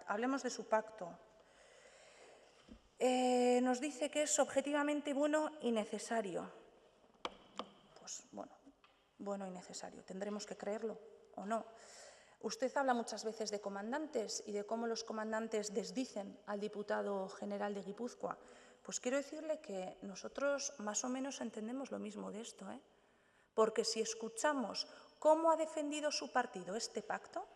Hablemos de su pacto. Nos dice que es objetivamente bueno y necesario. Pues bueno y necesario. ¿Tendremos que creerlo o no? Usted habla muchas veces de comandantes y de cómo los comandantes desdicen al diputado general de Guipúzcoa. Pues quiero decirle que nosotros más o menos entendemos lo mismo de esto, porque si escuchamos cómo ha defendido su partido este pacto,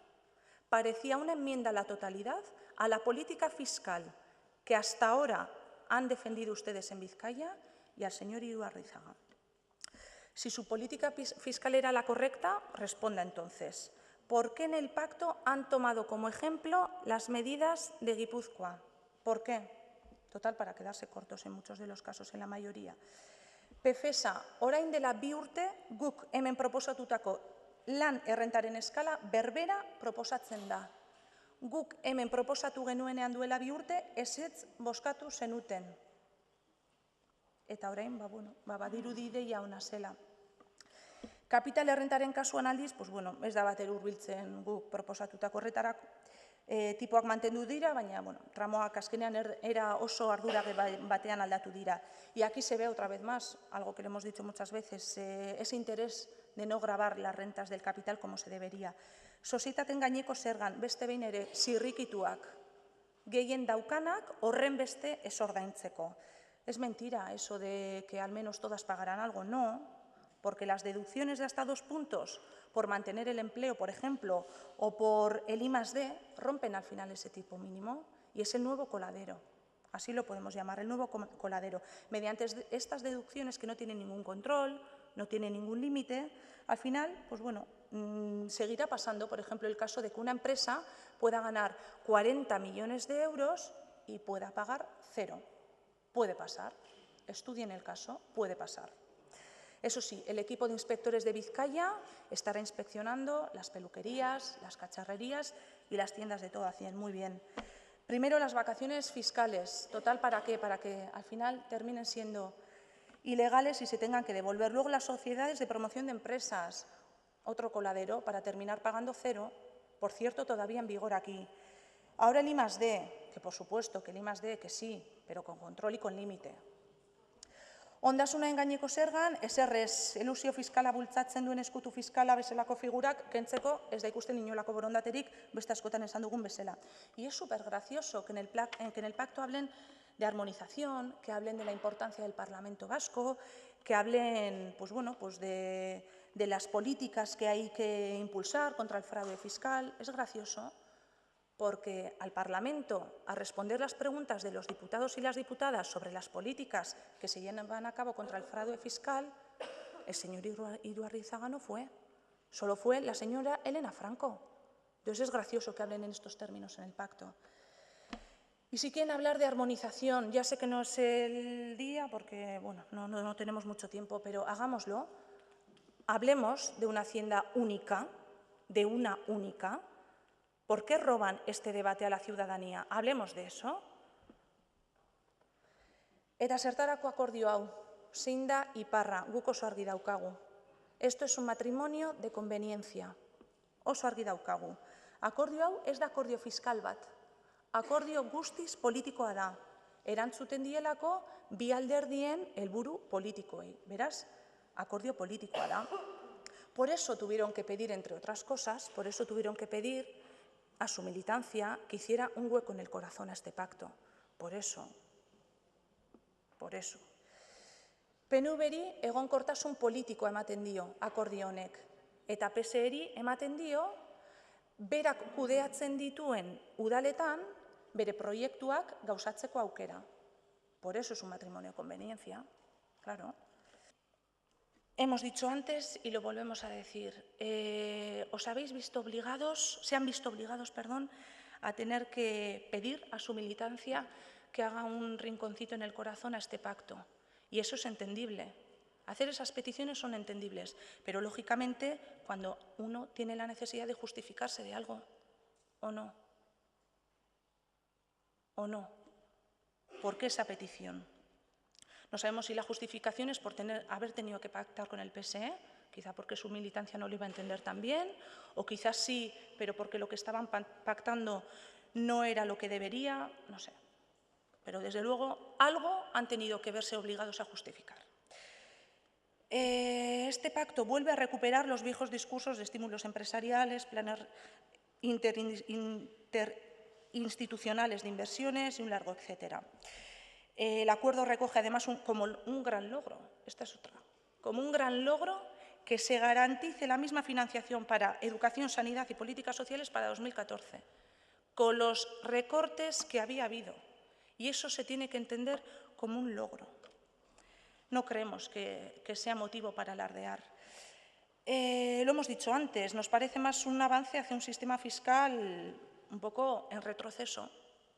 parecía una enmienda a la totalidad a la política fiscal que hasta ahora han defendido ustedes en Vizcaya y al señor Iruarrizaga. Si su política fiscal era la correcta, responda entonces. ¿Por qué en el pacto han tomado como ejemplo las medidas de Guipúzcoa? ¿Por qué? Total, para quedarse cortos en muchos de los casos, en la mayoría. PFESA, orain dela 2 urte guk hemen proposatutako lan errentaren eskala berbera proposatzen da. Guk hemen proposatu genuenean duela 2 urte ezetz bozkatu zenuten. Eta orain, badirudi ideia ona zela. Kapital errentaren kasuan aldiz, ez da batere hurbiltzen guk proposatutako horretarako. Tipoak mantendu dira, baina tramoak azkenean era oso ardurage batean aldatu dira. Y aquí se ve otra vez más, algo que le hemos dicho muchas veces, ese interés de no gravar las rentas del capital como se debería. Sozietateen gaineko zergan, beste behin ere, zirrikituak gehien daukanak horren beste ez ordaintzeko. Es mentira eso de que al menos todas pagarán algo, no, porque las deducciones de hasta 2 puntos por mantener el empleo, por ejemplo, o por el I+D, rompen al final ese tipo mínimo y es el nuevo coladero. Así lo podemos llamar, el nuevo coladero. Mediante estas deducciones que no tienen ningún control, no tienen ningún límite, al final, seguirá pasando, por ejemplo, el caso de que una empresa pueda ganar 40 millones de euros y pueda pagar 0. Puede pasar. Estudien el caso, puede pasar. Eso sí, el equipo de inspectores de Vizcaya estará inspeccionando las peluquerías, las cacharrerías y las tiendas de todo a 100. Muy bien. Primero, las vacaciones fiscales. Total, ¿para qué? Para que al final terminen siendo ilegales y se tengan que devolver. Luego, las sociedades de promoción de empresas. Otro coladero para terminar pagando 0. Por cierto, todavía en vigor aquí. Ahora el I+D, que por supuesto que el I+D, que sí, pero con control y con límite. Ondasunaren gaineko zergan, eserrez elusio fiskala bultzatzen duen eskutu fiskala bezalako figurak kentzeko ez da ikusten inolako borondaterik beste askotan esan dugun bezala. Y es súper gracioso que en el pacto hablen de armonización, que hablen de la importancia del Parlamento Vasco, que hablen de las políticas que hay que impulsar contra el fraude fiscal. Es gracioso porque al Parlamento, a responder las preguntas de los diputados y las diputadas sobre las políticas que se llevan a cabo contra el fraude fiscal, el señor Iruarrizaga no fue. Solo fue la señora Elena Franco. Entonces es gracioso que hablen en estos términos en el pacto. Y si quieren hablar de armonización, ya sé que no es el día porque no tenemos mucho tiempo, pero hagámoslo. Hablemos de una hacienda única, de una única. ¿Por qué roban este debate a la ciudadanía? Hablemos de eso. Eta zertarako akordio hau, zein da iparra, guk oso argi daukagu. Esto es un matrimonio de conveniencia. Oso argi daukagu. Akordio hau ez da akordio fiskal bat. Akordio guztiz politikoa da. Erantzuten dielako bi alderdien helburu politikoei. Beraz, akordio politikoa da. Por eso tuvieron que pedir, entre otras cosas, por eso tuvieron que pedir a su militancia que hiciera un hueco en el corazón a este pacto. Por eso. PNV-ri egonkortasun politikoa ematen dio akordio honek. Eta PSE-ri ematen dio berak kudeatzen dituen udaletan bere proiektuak gauzatzeko aukera. Por eso es un matrimonio de conveniencia. Claro. Hemos dicho antes y lo volvemos a decir, se han visto obligados, a tener que pedir a su militancia que haga un rinconcito en el corazón a este pacto. Y eso es entendible. Hacer esas peticiones son entendibles, pero lógicamente cuando uno tiene la necesidad de justificarse de algo, ¿o no? ¿O no? ¿Por qué esa petición? No sabemos si la justificación es por haber tenido que pactar con el PSE, quizá porque su militancia no lo iba a entender tan bien, o quizás sí, pero porque lo que estaban pactando no era lo que debería, no sé. Pero, desde luego, algo han tenido que verse obligados a justificar. Este pacto vuelve a recuperar los viejos discursos de estímulos empresariales, planes interinstitucionales de inversiones y un largo etcétera. El acuerdo recoge además como un gran logro, esta es otra, como un gran logro que se garantice la misma financiación para educación, sanidad y políticas sociales para 2014, con los recortes que había habido. Y eso se tiene que entender como un logro. No creemos que sea motivo para alardear. Lo hemos dicho antes, nos parece más un avance hacia un sistema fiscal un poco en retroceso,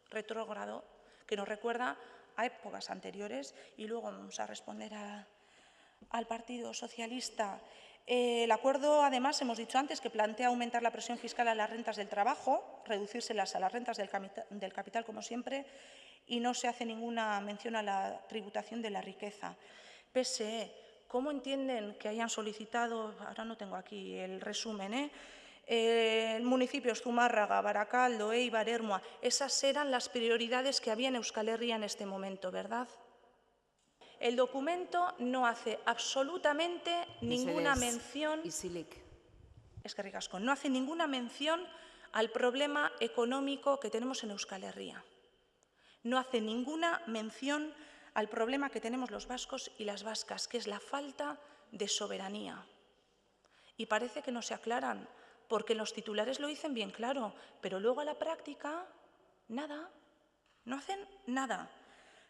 retrógrado, que nos recuerda a épocas anteriores. Y luego vamos a responder al Partido Socialista. El acuerdo, además, hemos dicho antes, que plantea aumentar la presión fiscal a las rentas del trabajo, reducírselas a las rentas del capital, como siempre, y no se hace ninguna mención a la tributación de la riqueza. PSE, ¿cómo entienden que hayan solicitado, ahora no tengo aquí el resumen, municipios Zumárraga, Barakaldo, Eibar, Ermua? Esas eran las prioridades que había en Euskal Herria en este momento, ¿verdad? El documento no hace absolutamente ninguna mención. Eskerrik asko. No hace ninguna mención al problema económico que tenemos en Euskal Herria. No hace ninguna mención al problema que tenemos los vascos y las vascas, que es la falta de soberanía. Y parece que no se aclaran, porque los titulares lo dicen bien claro, pero luego a la práctica, nada, no hacen nada.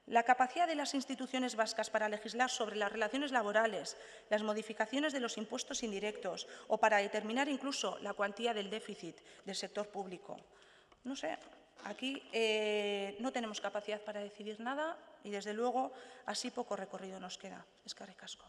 La capacidad de las instituciones vascas para legislar sobre las relaciones laborales, las modificaciones de los impuestos indirectos o para determinar incluso la cuantía del déficit del sector público. No sé, aquí no tenemos capacidad para decidir nada y, desde luego, así poco recorrido nos queda. Eskerrik asko.